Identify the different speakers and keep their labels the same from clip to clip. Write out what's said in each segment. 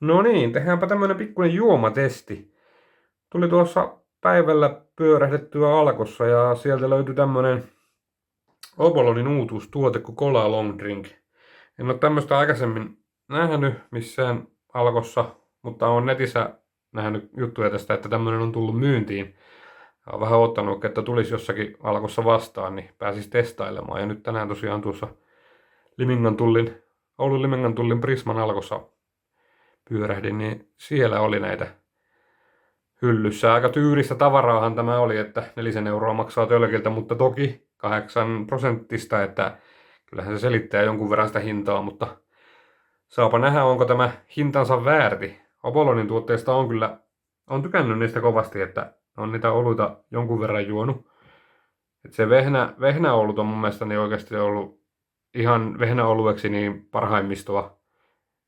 Speaker 1: No niin, tehdäänpä tämmönen pikkuinen juomatesti. Tuli tuossa päivällä pyörähdettyä Alkossa ja sieltä löytyi tämmönen Obolonin uutuustuote kuin Cola Long Drink. En ole tämmöstä aikaisemmin nähnyt missään Alkossa, mutta olen netissä nähnyt juttuja tästä, että tämmönen on tullut myyntiin. Ja olen vähän odottanut, että tulisi jossakin Alkossa vastaan, niin pääsis testailemaan. Ja nyt tänään tosiaan tuossa Oulun Limingan tullin Prisman Alkossa pyörähdin, niin siellä oli näitä hyllyssä. Aika tyyristä tavaraahan tämä oli, että 4 € maksaa tölkiltä, mutta toki 8%, että kyllähän se selittää jonkun verran sitä hintaa, mutta saapa nähdä, onko tämä hintansa väärti. Obolonin tuotteista on tykännyt niistä kovasti, että on niitä oluita jonkun verran juonut. Et se vehnäolut on mun mielestä niin oikeasti ollut ihan vehnäolueksi niin parhaimmistoa.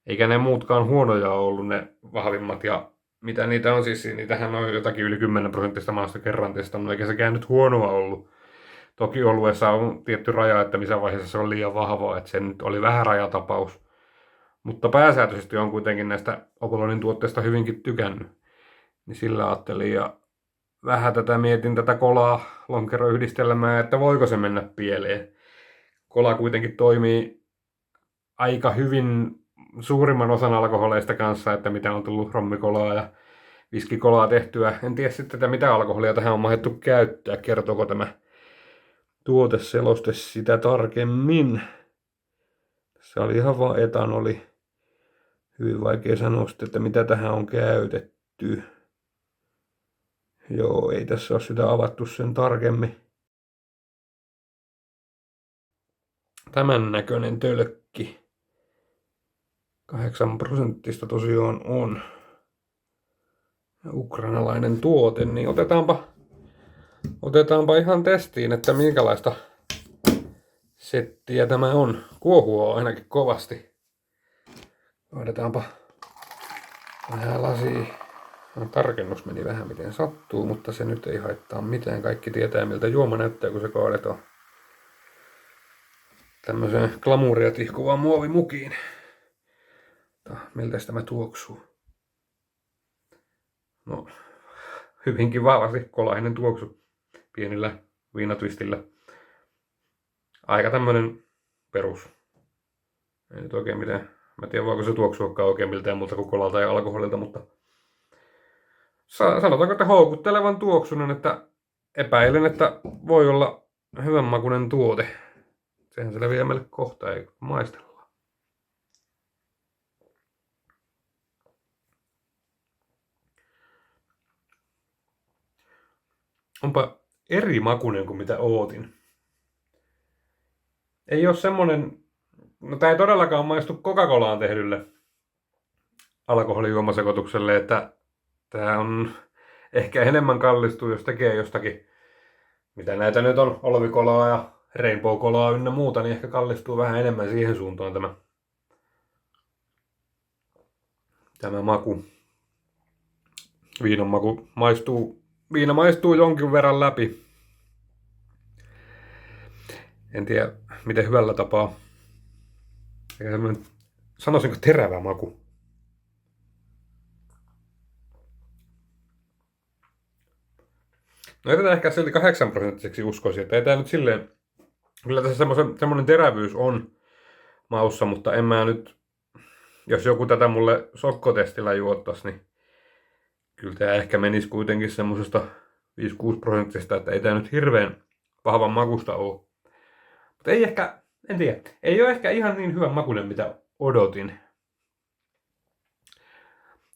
Speaker 1: Eikä ne muutkaan huonoja ollut ne vahvimmat ja mitä niitä on siis, niitähän on jotakin yli 10% maasta kerran testannut, eikä sekään nyt huonoa ollut. Toki oluessa on tietty raja, että missä vaiheessa se on liian vahvaa, että se nyt oli vähän rajatapaus. Mutta pääsääntöisesti on kuitenkin näistä Obolonin tuotteista hyvinkin tykännyt. Niin sillä ajattelin ja vähän mietin tätä kolaa lonkeroyhdistelmää, että voiko se mennä pieleen. Kola kuitenkin toimii aika hyvin suurimman osan alkoholeista kanssa, että mitä on tullut rommikolaa ja viskikolaa tehtyä. En tiedä sitten, että mitä alkoholia tähän on mahdettu käyttää. Kertooko tämä tuoteseloste sitä tarkemmin? Se oli ihan vaan etanoli. Hyvin vaikea sanoa sitten, että mitä tähän on käytetty. Joo, ei tässä ole sitä avattu sen tarkemmin. Tämän näköinen tölkki. 8% tosiaan on. Ja ukrainalainen tuote, niin otetaanpa ihan testiin, että minkälaista settiä tämä on. Kuohua ainakin kovasti. Laitetaanpa vähän lasia. No, tarkennus meni vähän miten sattuu, mutta se nyt ei haittaa mitään. Kaikki tietää miltä juoma näyttää, kun se kaadetaan tämmöiseen glamuuria tihkuvaan muovimukiin. Miltä tämä tuoksuu? No, hyvinkin vahvasti kolainen tuoksu pienillä viinatvistillä. Aika tämmönen perus. Ei nyt oikein mitään. Mä tiedän voiko se tuoksuakaan oikein miltään muuta kuin kolalta ja alkoholilta, mutta sanotaanko, että houkuttelevan tuoksunen, että epäilen, että voi olla hyvän makuinen tuote. Sehän selviää meille kohta, ei maistella. Onpa eri makuinen kuin mitä ootin. Ei ole semmonen, no tää ei todellakaan maistu Coca-Colaan tehdylle alkoholijuomasekoitukselle, että tää on ehkä enemmän kallistuu, jos tekee jostakin, mitä näitä nyt on, olvikolaa ja rainbow-kolaa ynnä muuta, niin ehkä kallistuu vähän enemmän siihen suuntaan tämä maku. Viina maistuu jonkin verran läpi. En tiedä, miten hyvällä tapaa. Eikä semmoinen, sanoisinko terävä maku. No jätetään ehkä silti 8% uskoisin, että ei tää nyt silleen, kyllä tässä semmoinen terävyys on maussa, mutta en mä nyt, jos joku tätä mulle sokkotestillä juottas, niin kyllä tää ehkä menisi kuitenkin semmosesta 5-6%, että ei tää nyt hirveän vahvan makusta oo. Mutta ei ehkä, en tiedä, ei ole ehkä ihan niin hyvän makuinen mitä odotin.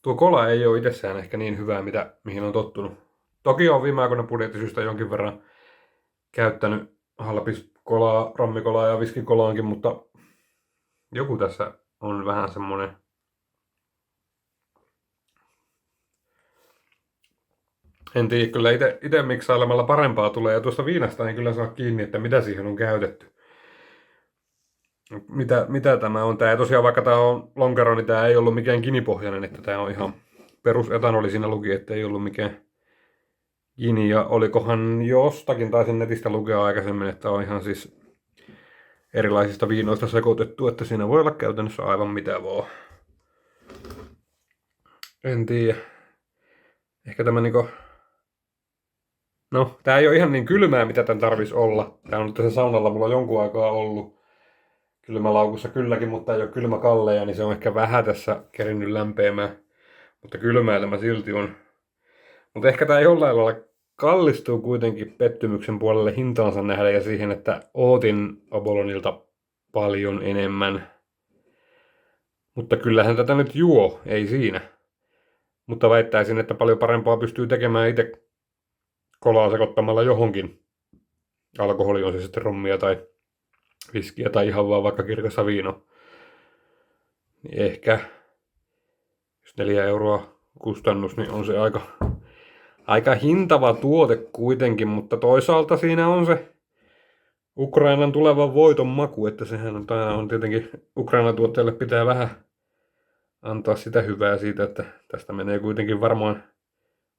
Speaker 1: Tuo kola ei ole itsessään ehkä niin hyvää, mihin on tottunut. Toki on viime aikoina budjettisyistä jonkin verran käyttänyt halpiskolaa, rommikolaa ja viskikolaankin, mutta joku tässä on vähän semmonen. En tiedä, kyllä itse miksailemalla parempaa tulee ja tuosta viinasta en kyllä saa kiinni, että mitä siihen on käytetty. Mitä tämä on? Tää ei tosiaan, vaikka tää on lonkero, niin tää ei ollut mikään ginipohjainen, että tää on ihan perusetanoli siinä luki, että ei ollut mikään gini. Ja olikohan jostakin, taisin netistä lukea aikaisemmin, että on ihan siis erilaisista viinoista sekoitettu, että siinä voi olla käytännössä aivan mitä vaan. En tiedä. Ehkä tämä niinku... No, tää ei ole ihan niin kylmää, mitä tän tarvis olla. Tää on tässä saunalla mulla jonkun aikaa ollut. Kylmälaukussa kylläkin, mutta ei ole kylmäkalleja, niin se on ehkä vähän tässä kerinnyt lämpeämään. Mutta kylmää tämä silti on. Mutta ehkä tää jollain lailla kallistuu kuitenkin pettymyksen puolelle hintaansa nähdä ja siihen, että ootin Obolonilta paljon enemmän. Mutta kyllähän tätä nyt juo, ei siinä. Mutta väittäisin, että paljon parempaa pystyy tekemään itse kolaa sekoittamalla johonkin. Alkoholi on se sitten rommia tai viskiä tai ihan vaan vaikka kirkassa viino. Niin ehkä, jos 4 euroa kustannus, niin on se aika hintava tuote kuitenkin, mutta toisaalta siinä on se Ukrainan tulevan voiton maku, että sehän on tietenkin Ukrainan tuotteelle pitää vähän antaa sitä hyvää siitä, että tästä menee kuitenkin varmaan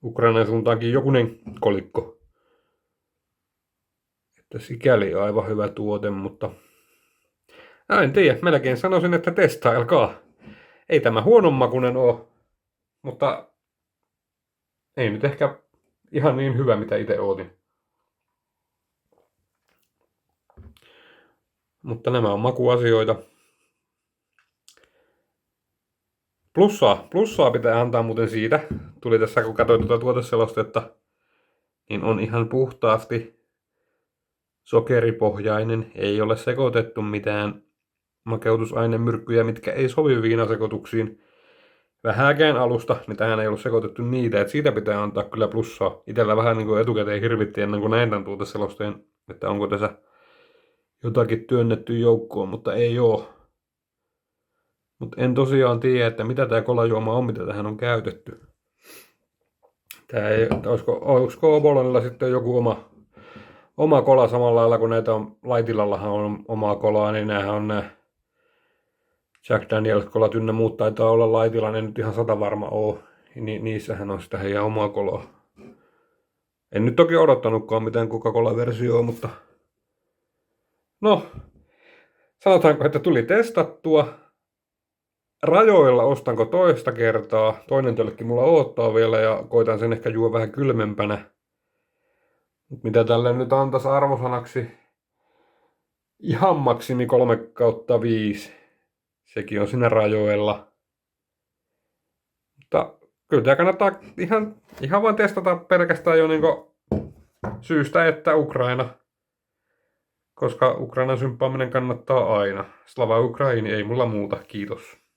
Speaker 1: Ukrainan suuntaankin jokunen kolikko. Että sikäli aivan hyvä tuote, mutta en tiedä, melkein sanoisin, että testailkaa. Ei tämä huonon makuinen ole, mutta ei nyt ehkä ihan niin hyvä, mitä itse ootin. Mutta nämä on makuasioita. Plussaa pitää antaa muuten siitä. Tuli tässä, kun katsoin tuota tuoteselostetta, niin on ihan puhtaasti sokeripohjainen. Ei ole sekoitettu mitään makeutusainemyrkkyjä, mitkä ei sovi viinasekoituksiin. Vähäkään alusta, niin tähän ei ollut sekoitettu niitä, että siitä pitää antaa kyllä plussaa. Itellä vähän niin kuin etukäteen hirvitti ennen kuin näin tämän tuoteselosteen, että onko tässä jotakin työnnetty joukkoon, mutta ei oo. Mutta en tosiaan tiedä, että mitä tämä kolajuoma on, mitä tähän on käytetty. Tää ei, olisiko Obolonilla sitten joku oma kola samalla lailla, kun näitä on, Laitilallahan on omaa kolaa, niin näähän on nämä Jack Daniels-kolat ynnä muut taitaa olla Laitilla, en nyt ihan 100 varma oo. Niissähän on sitä heidän omaa kolaa. En nyt toki odottanutkaan mitään Coca-Cola-versioa, mutta no, sanotaanko, että tuli testattua. Rajoilla ostanko toista kertaa. Toinen tölkki mulla odottaa vielä ja koitan sen ehkä juo vähän kylmempänä. Mitä tälle nyt antaisi arvosanaksi? Ihan maksimi 3/5. Sekin on siinä rajoilla. Mutta kyllä tämä kannattaa ihan vaan testata pelkästään jo niinku syystä, että Ukraina. Koska Ukrainan symppaaminen kannattaa aina. Slava Ukraini, ei mulla muuta. Kiitos.